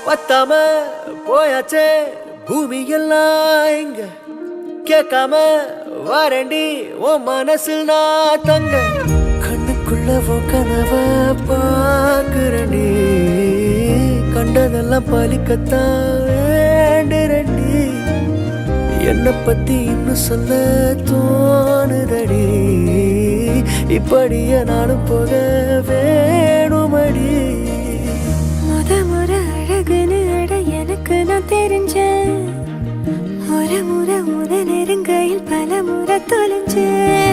பத்தாம போயாச்சே பூமி எல்லாம் இங்க கேட்காம வாரண்டி உன் மனசில் நான் தங்க கண்ணுக்குள்ள உன் கனவ பாக்குறண்டி கண்டதெல்லாம் பலிக்கத்தான் வேண்டுறண்டி என்னை பத்தி இன்னும் சொல்ல தோணுதடி இப்படியே நானும் போக வேணுமடி முறை அழகுன்னு அட எனக்கு நான் தெரிஞ்சேன் ஒரு முறை நெருங்கையில் பல முறை தொலைஞ்சேன்